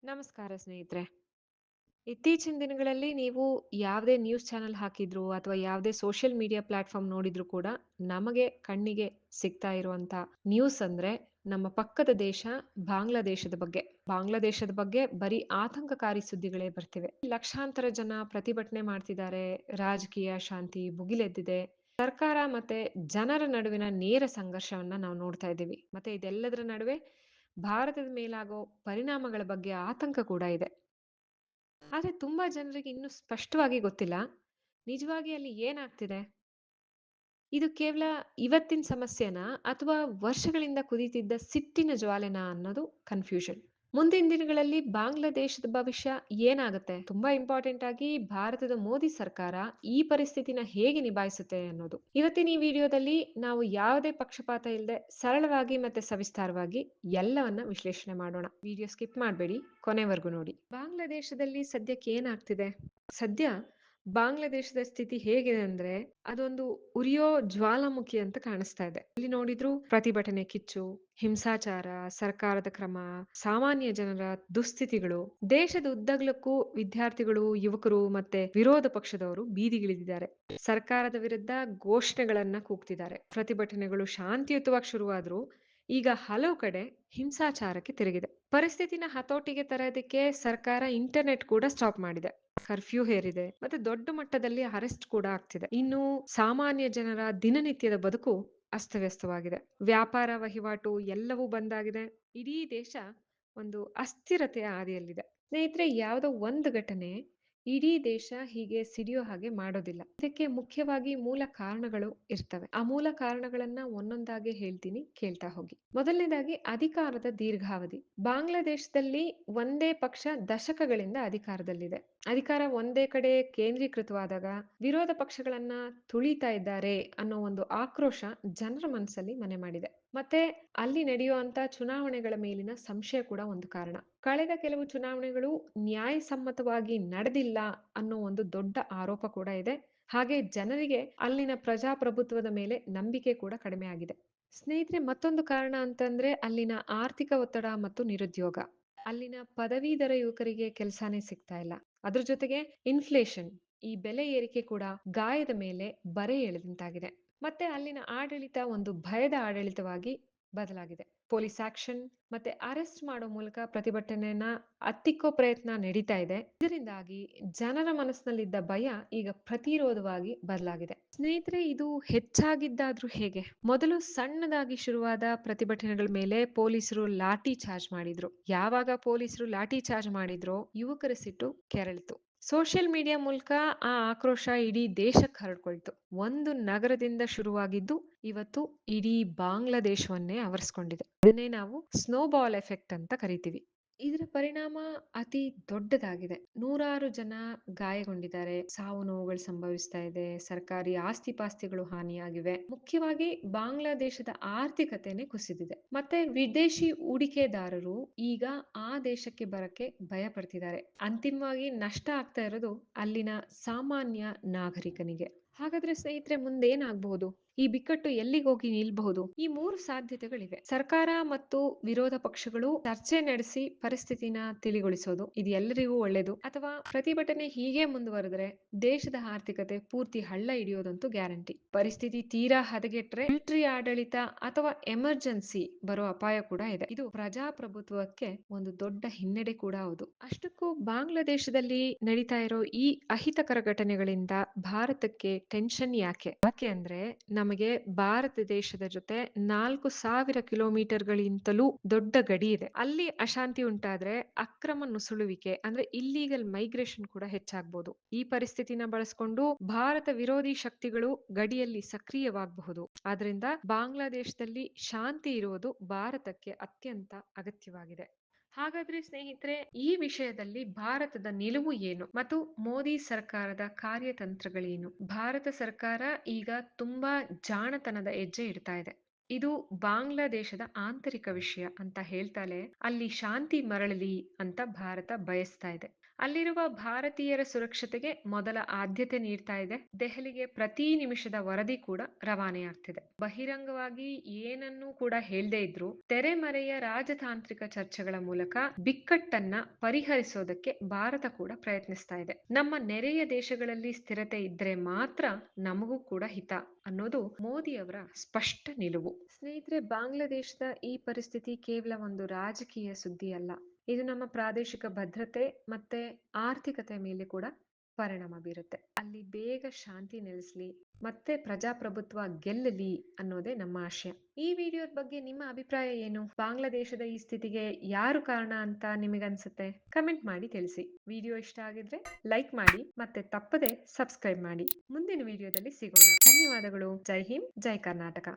ನಮಸ್ಕಾರ ಸ್ನೇಹಿತರೆ. ಇತ್ತೀಚಿನ ದಿನಗಳಲ್ಲಿ ನೀವು ಯಾವುದೇ ನ್ಯೂಸ್ ಚಾನೆಲ್ ಹಾಕಿದ್ರು ಅಥವಾ ಯಾವುದೇ ಸೋಷಿಯಲ್ ಮೀಡಿಯಾ ಪ್ಲಾಟ್‌ಫಾರ್ಮ್ ನೋಡಿದ್ರು ಕೂಡ ನಮಗೆ ಕಣ್ಣಿಗೆ ಸಿಗ್ತಾ ಇರುವಂತ ನ್ಯೂಸ್ ಅಂದ್ರೆ ನಮ್ಮ ಪಕ್ಕದ ದೇಶ ಬಾಂಗ್ಲಾದೇಶದ ಬಗ್ಗೆ. ಬಾಂಗ್ಲಾದೇಶದ ಬಗ್ಗೆ ಬರೀ ಆತಂಕಕಾರಿ ಸುದ್ದಿಗಳೇ ಬರ್ತಿವೆ. ಲಕ್ಷಾಂತರ ಜನ ಪ್ರತಿಭಟನೆ ಮಾಡ್ತಿದ್ದಾರೆ. ರಾಜಕೀಯ ಶಾಂತಿ ಭುಗಿಲೆದ್ದಿದೆ. ಸರ್ಕಾರ ಮತ್ತೆ ಜನರ ನಡುವಿನ ನೇರ ಸಂಘರ್ಷವನ್ನ ನಾವು ನೋಡ್ತಾ ಇದ್ದೀವಿ. ಮತ್ತೆ ಇದೆಲ್ಲದರ ನಡುವೆ ಭಾರತದ ಮೇಲಾಗೋ ಪರಿಣಾಮಗಳ ಬಗ್ಗೆ ಆತಂಕ ಕೂಡ ಇದೆ. ಆದ್ರೆ ತುಂಬಾ ಜನರಿಗೆ ಇನ್ನೂ ಸ್ಪಷ್ಟವಾಗಿ ಗೊತ್ತಿಲ್ಲ. ನಿಜವಾಗಿ ಅಲ್ಲಿ ಏನಾಗ್ತಿದೆ? ಇದು ಕೇವಲ ಇವತ್ತಿನ ಸಮಸ್ಯೆನಾ ಅಥವಾ ವರ್ಷಗಳಿಂದ ಕುದೀತಿದ್ದ ಸಿಟ್ಟಿನ ಜ್ವಾಲೆನಾ ಅನ್ನೋದು ಕನ್ಫ್ಯೂಷನ್. ಮುಂದಿನ ದಿನಗಳಲ್ಲಿ ಬಾಂಗ್ಲಾದೇಶದ ಭವಿಷ್ಯ ಏನಾಗುತ್ತೆ? ತುಂಬಾ ಇಂಪಾರ್ಟೆಂಟ್ ಆಗಿ ಭಾರತದ ಮೋದಿ ಸರ್ಕಾರ ಈ ಪರಿಸ್ಥಿತಿನ ಹೇಗೆ ನಿಭಾಯಿಸುತ್ತೆ ಅನ್ನೋದು. ಇವತ್ತಿನ ಈ ವಿಡಿಯೋದಲ್ಲಿ ನಾವು ಯಾವುದೇ ಪಕ್ಷಪಾತ ಇಲ್ಲದೆ ಸರಳವಾಗಿ ಮತ್ತೆ ಸವಿಸ್ತಾರವಾಗಿ ಎಲ್ಲವನ್ನ ವಿಶ್ಲೇಷಣೆ ಮಾಡೋಣ. ವಿಡಿಯೋ ಸ್ಕಿಪ್ ಮಾಡಬೇಡಿ, ಕೊನೆವರೆಗೂ ನೋಡಿ. ಬಾಂಗ್ಲಾದೇಶದಲ್ಲಿ ಸದ್ಯಕ್ಕೆ ಏನಾಗ್ತಿದೆ? ಸದ್ಯ ಬಾಂಗ್ಲಾದೇಶದ ಸ್ಥಿತಿ ಹೇಗಿದೆ ಅಂದ್ರೆ ಅದೊಂದು ಉರಿಯೋ ಜ್ವಾಲಾಮುಖಿ ಅಂತ ಕಾಣಿಸ್ತಾ ಇದೆ. ಇಲ್ಲಿ ನೋಡಿದ್ರು ಪ್ರತಿಭಟನೆ ಕಿಚ್ಚು, ಹಿಂಸಾಚಾರ, ಸರ್ಕಾರದ ಕ್ರಮ, ಸಾಮಾನ್ಯ ಜನರ ದುಸ್ಥಿತಿಗಳು. ದೇಶದ ಉದ್ದಗಲಕ್ಕೂ ವಿದ್ಯಾರ್ಥಿಗಳು, ಯುವಕರು ಮತ್ತೆ ವಿರೋಧ ಪಕ್ಷದವರು ಬೀದಿಗಿಳಿದಿದ್ದಾರೆ. ಸರ್ಕಾರದ ವಿರುದ್ಧ ಘೋಷಣೆಗಳನ್ನ ಕೂಗ್ತಿದ್ದಾರೆ. ಪ್ರತಿಭಟನೆಗಳು ಶಾಂತಿಯುತವಾಗಿ ಶುರುವಾದ್ರು ಈಗ ಹಲವು ಕಡೆ ಹಿಂಸಾಚಾರಕ್ಕೆ ತಿರುಗಿದೆ. ಪರಿಸ್ಥಿತಿನ ಹತೋಟಿಗೆ ತರೋದಕ್ಕೆ ಸರ್ಕಾರ ಇಂಟರ್ನೆಟ್ ಕೂಡ ಸ್ಟಾಪ್ ಮಾಡಿದೆ. ಕರ್ಫ್ಯೂ ಹೇರಿದೆ ಮತ್ತೆ ದೊಡ್ಡ ಮಟ್ಟದಲ್ಲಿ ಅರೆಸ್ಟ್ ಕೂಡ ಆಗ್ತಿದೆ. ಇನ್ನು ಸಾಮಾನ್ಯ ಜನರ ದಿನನಿತ್ಯದ ಬದುಕು ಅಸ್ತವ್ಯಸ್ತವಾಗಿದೆ. ವ್ಯಾಪಾರ ವಹಿವಾಟು ಎಲ್ಲವೂ ಬಂದಾಗಿದೆ. ಇಡೀ ದೇಶ ಒಂದು ಅಸ್ಥಿರತೆಯ ಹಾದಿಯಲ್ಲಿದೆ. ಸ್ನೇಹಿತರೆ, ಯಾವುದೋ ಒಂದು ಘಟನೆ ಇಡೀ ದೇಶ ಹೀಗೆ ಸಿಡಿಯೋ ಹಾಗೆ ಮಾಡೋದಿಲ್ಲ. ಇದಕ್ಕೆ ಮುಖ್ಯವಾಗಿ ಮೂಲ ಕಾರಣಗಳು ಇರ್ತವೆ. ಆ ಮೂಲ ಕಾರಣಗಳನ್ನ ಒಂದೊಂದಾಗಿ ಹೇಳ್ತೀನಿ, ಕೇಳ್ತಾ ಹೋಗಿ. ಮೊದಲನೇದಾಗಿ ಅಧಿಕಾರದ ದೀರ್ಘಾವಧಿ. ಬಾಂಗ್ಲಾದೇಶದಲ್ಲಿ ಒಂದೇ ಪಕ್ಷ ದಶಕಗಳಿಂದ ಅಧಿಕಾರದಲ್ಲಿದೆ. ಅಧಿಕಾರ ಒಂದೇ ಕಡೆ ಕೇಂದ್ರೀಕೃತವಾದಾಗ ವಿರೋಧ ಪಕ್ಷಗಳನ್ನ ತುಳಿತಾ ಇದ್ದಾರೆ ಅನ್ನೋ ಒಂದು ಆಕ್ರೋಶ ಜನರ ಮನಸ್ಸಲ್ಲಿ ಮನೆ ಮಾಡಿದೆ. ಮತ್ತೆ ಅಲ್ಲಿ ನಡೆಯುವಂತ ಚುನಾವಣೆಗಳ ಮೇಲಿನ ಸಂಶಯ ಕೂಡ ಒಂದು ಕಾರಣ. ಕಳೆದ ಕೆಲವು ಚುನಾವಣೆಗಳು ನ್ಯಾಯಸಮ್ಮತವಾಗಿ ನಡೆದಿಲ್ಲ ಅನ್ನೋ ಒಂದು ದೊಡ್ಡ ಆರೋಪ ಕೂಡ ಇದೆ. ಹಾಗೆ ಜನರಿಗೆ ಅಲ್ಲಿನ ಪ್ರಜಾಪ್ರಭುತ್ವದ ಮೇಲೆ ನಂಬಿಕೆ ಕೂಡ ಕಡಿಮೆ ಆಗಿದೆ. ಸ್ನೇಹಿತರೆ, ಮತ್ತೊಂದು ಕಾರಣ ಅಂತಂದ್ರೆ ಅಲ್ಲಿನ ಆರ್ಥಿಕ ಒತ್ತಡ ಮತ್ತು ನಿರುದ್ಯೋಗ. ಅಲ್ಲಿನ ಪದವೀಧರ ಯುವಕರಿಗೆ ಕೆಲಸನೇ ಸಿಗ್ತಾ ಇಲ್ಲ. ಅದ್ರ ಜೊತೆಗೆ ಇನ್ಫ್ಲೇಷನ್, ಈ ಬೆಲೆ ಏರಿಕೆ ಕೂಡ ಗಾಯದ ಮೇಲೆ ಬರೆ ಎಳೆದಂತಾಗಿದೆ. ಮತ್ತೆ ಅಲ್ಲಿನ ಆಡಳಿತ ಒಂದು ಭಯದ ಆಡಳಿತವಾಗಿ ಬದಲಾಗಿದೆ. ಪೊಲೀಸ್ ಆಕ್ಷನ್ ಮತ್ತೆ ಅರೆಸ್ಟ್ ಮಾಡೋ ಮೂಲಕ ಪ್ರತಿಭಟನೆಯನ್ನ ಹತ್ತಿಕ್ಕೋ ಪ್ರಯತ್ನ ನಡೀತಾ ಇದೆ. ಇದರಿಂದಾಗಿ ಜನರ ಮನಸ್ಸಿನಲ್ಲಿದ್ದ ಭಯ ಈಗ ಪ್ರತಿರೋಧವಾಗಿ ಬದಲಾಗಿದೆ. ಸ್ನೇಹಿತರೆ, ಇದು ಹೆಚ್ಚಾಗಿದ್ದಾದ್ರೂ ಹೇಗೆ? ಮೊದಲು ಸಣ್ಣದಾಗಿ ಶುರುವಾದ ಪ್ರತಿಭಟನೆಗಳ ಮೇಲೆ ಪೊಲೀಸರು ಲಾಠಿ ಚಾರ್ಜ್ ಮಾಡಿದ್ರು. ಯಾವಾಗ ಪೊಲೀಸರು ಲಾಠಿ ಚಾರ್ಜ್ ಮಾಡಿದ್ರೋ ಯುವಕರ ಸಿಟ್ಟು ಕೆರಳಿತು. ಸೋಷಿಯಲ್ ಮೀಡಿಯಾ ಮೂಲಕ ಆ ಆಕ್ರೋಶ ಇಡೀ ದೇಶಕ್ಕೆ ಹರಡ್ಕೊಳ್ತು. ಒಂದು ನಗರದಿಂದ ಶುರುವಾಗಿದ್ದು ಇವತ್ತು ಇಡೀ ಬಾಂಗ್ಲಾದೇಶವನ್ನೇ ಆವರಿಸ್ಕೊಂಡಿದೆ. ಇದನ್ನೇ ನಾವು ಸ್ನೋಬಾಲ್ ಎಫೆಕ್ಟ್ ಅಂತ ಕರಿತೀವಿ. ಇದರ ಪರಿಣಾಮ ಅತಿ ದೊಡ್ಡದಾಗಿದೆ. ನೂರಾರು ಜನ ಗಾಯಗೊಂಡಿದ್ದಾರೆ. ಸಾವು ನೋವುಗಳು ಸಂಭವಿಸ್ತಾ ಇದೆ. ಸರ್ಕಾರಿ ಆಸ್ತಿ ಪಾಸ್ತಿಗಳು ಹಾನಿಯಾಗಿವೆ. ಮುಖ್ಯವಾಗಿ ಬಾಂಗ್ಲಾದೇಶದ ಆರ್ಥಿಕತೆನೇ ಕುಸಿದಿದೆ. ಮತ್ತೆ ವಿದೇಶಿ ಹೂಡಿಕೆದಾರರು ಈಗ ಆ ದೇಶಕ್ಕೆ ಬರಕ್ಕೆ ಭಯ ಪಡ್ತಿದ್ದಾರೆ. ಅಂತಿಮವಾಗಿ ನಷ್ಟ ಆಗ್ತಾ ಇರೋದು ಅಲ್ಲಿನ ಸಾಮಾನ್ಯ ನಾಗರಿಕನಿಗೆ. ಹಾಗಾದ್ರೆ ಸ್ನೇಹಿತರೆ, ಮುಂದೇನಾಗಬಹುದು? ಈ ಬಿಕ್ಕಟ್ಟು ಎಲ್ಲಿಗೆ ಹೋಗಿ ನಿಲ್ಬಹುದು? ಈ ಮೂರು ಸಾಧ್ಯತೆಗಳಿವೆ. ಸರ್ಕಾರ ಮತ್ತು ವಿರೋಧ ಪಕ್ಷಗಳು ಚರ್ಚೆ ನಡೆಸಿ ಪರಿಸ್ಥಿತಿನ ತಿಳಿಗೊಳಿಸೋದು, ಇದು ಎಲ್ಲರಿಗೂ ಒಳ್ಳೇದು. ಅಥವಾ ಪ್ರತಿಭಟನೆ ಹೀಗೆ ಮುಂದುವರೆದ್ರೆ ದೇಶದ ಆರ್ಥಿಕತೆ ಪೂರ್ತಿ ಹಳ್ಳ ಹಿಡಿಯೋದಂತೂ ಗ್ಯಾರಂಟಿ. ಪರಿಸ್ಥಿತಿ ತೀರಾ ಹದಗೆಟ್ರೆ ಮಿಲಿಟರಿ ಆಡಳಿತ ಅಥವಾ ಎಮರ್ಜೆನ್ಸಿ ಬರೋ ಅಪಾಯ ಕೂಡ ಇದೆ. ಇದು ಪ್ರಜಾಪ್ರಭುತ್ವಕ್ಕೆ ಒಂದು ದೊಡ್ಡ ಹಿನ್ನಡೆ ಕೂಡ ಹೌದು. ಅಷ್ಟಕ್ಕೂ ಬಾಂಗ್ಲಾದೇಶದಲ್ಲಿ ನಡೀತಾ ಇರೋ ಈ ಅಹಿತಕರ ಘಟನೆಗಳಿಂದ ಭಾರತಕ್ಕೆ ಟೆನ್ಷನ್ ಯಾಕೆ? ಯಾಕೆ ಅಂದ್ರೆ ನಮಗೆ ಭಾರತ ದೇಶದ ಜೊತೆ 4,000 ಕಿಲೋಮೀಟರ್ಗಳಿಂತಲೂ ದೊಡ್ಡ ಗಡಿ ಇದೆ. ಅಲ್ಲಿ ಅಶಾಂತಿ ಉಂಟಾದ್ರೆ ಅಕ್ರಮ ನುಸುಳುವಿಕೆ ಅಂದ್ರೆ ಇಲ್ಲಿಗಲ್ ಮೈಗ್ರೇಷನ್ ಕೂಡ ಹೆಚ್ಚಾಗಬಹುದು. ಈ ಪರಿಸ್ಥಿತಿನ ಬಳಸ್ಕೊಂಡು ಭಾರತ ವಿರೋಧಿ ಶಕ್ತಿಗಳು ಗಡಿಯಲ್ಲಿ ಸಕ್ರಿಯವಾಗಬಹುದು. ಆದ್ರಿಂದ ಬಾಂಗ್ಲಾದೇಶದಲ್ಲಿ ಶಾಂತಿ ಇರುವುದು ಭಾರತಕ್ಕೆ ಅತ್ಯಂತ ಅಗತ್ಯವಾಗಿದೆ. ಹಾಗಾದ್ರೆ ಸ್ನೇಹಿತರೆ, ಈ ವಿಷಯದಲ್ಲಿ ಭಾರತದ ನಿಲುವು ಏನು ಮತ್ತು ಮೋದಿ ಸರ್ಕಾರದ ಕಾರ್ಯತಂತ್ರಗಳೇನು? ಭಾರತ ಸರ್ಕಾರ ಈಗ ತುಂಬಾ ಜಾಣತನದ ಹೆಜ್ಜೆ ಇಡ್ತಾ ಇದೆ. ಇದು ಬಾಂಗ್ಲಾದೇಶದ ಆಂತರಿಕ ವಿಷಯ ಅಂತ ಹೇಳ್ತಾಳೆ. ಅಲ್ಲಿ ಶಾಂತಿ ಮರಳಲಿ ಅಂತ ಭಾರತ ಬಯಸ್ತಾ ಇದೆ. ಅಲ್ಲಿರುವ ಭಾರತೀಯರ ಸುರಕ್ಷತೆಗೆ ಮೊದಲ ಆದ್ಯತೆ ನೀಡ್ತಾ ಇದೆ. ದೆಹಲಿಗೆ ಪ್ರತಿ ನಿಮಿಷದ ವರದಿ ಕೂಡ ರವಾನೆಯಾಗ್ತಿದೆ. ಬಹಿರಂಗವಾಗಿ ಏನನ್ನೂ ಕೂಡ ಹೇಳದೇ ಇದ್ರು ತೆರೆಮರೆಯ ರಾಜತಾಂತ್ರಿಕ ಚರ್ಚೆಗಳ ಮೂಲಕ ಬಿಕ್ಕಟ್ಟನ್ನ ಪರಿಹರಿಸೋದಕ್ಕೆ ಭಾರತ ಕೂಡ ಪ್ರಯತ್ನಿಸ್ತಾ ಇದೆ. ನಮ್ಮ ನೆರೆಯ ದೇಶಗಳಲ್ಲಿ ಸ್ಥಿರತೆ ಇದ್ರೆ ಮಾತ್ರ ನಮಗೂ ಕೂಡ ಹಿತ ಅನ್ನೋದು ಮೋದಿ ಅವರ ಸ್ಪಷ್ಟ ನಿಲುವು. ಸ್ನೇಹಿತರೆ, ಬಾಂಗ್ಲಾದೇಶದ ಈ ಪರಿಸ್ಥಿತಿ ಕೇವಲ ಒಂದು ರಾಜಕೀಯ ಸುದ್ದಿ ಅಲ್ಲ. ಇದು ನಮ್ಮ ಪ್ರಾದೇಶಿಕ ಭದ್ರತೆ ಮತ್ತೆ ಆರ್ಥಿಕತೆ ಮೇಲೆ ಕೂಡ ಪರಿಣಾಮ ಬೀರುತ್ತೆ. ಅಲ್ಲಿ ಬೇಗ ಶಾಂತಿ ನೆಲೆಸಲಿ ಮತ್ತೆ ಪ್ರಜಾಪ್ರಭುತ್ವ ಗೆಲ್ಲಲಿ ಅನ್ನೋದೇ ನಮ್ಮ ಆಶಯ. ಈ ವಿಡಿಯೋದ ಬಗ್ಗೆ ನಿಮ್ಮ ಅಭಿಪ್ರಾಯ ಏನು? ಬಾಂಗ್ಲಾದೇಶದ ಈ ಸ್ಥಿತಿಗೆ ಯಾರು ಕಾರಣ ಅಂತ ನಿಮಗನ್ಸುತ್ತೆ? ಕಮೆಂಟ್ ಮಾಡಿ ತಿಳಿಸಿ. ವಿಡಿಯೋ ಇಷ್ಟ ಆಗಿದ್ರೆ ಲೈಕ್ ಮಾಡಿ ಮತ್ತೆ ತಪ್ಪದೆ ಸಬ್ಸ್ಕ್ರೈಬ್ ಮಾಡಿ. ಮುಂದಿನ ವಿಡಿಯೋದಲ್ಲಿ ಸಿಗೋಣ. ಧನ್ಯವಾದಗಳು. ಜೈ ಹಿಂದ್, ಜೈ ಕರ್ನಾಟಕ.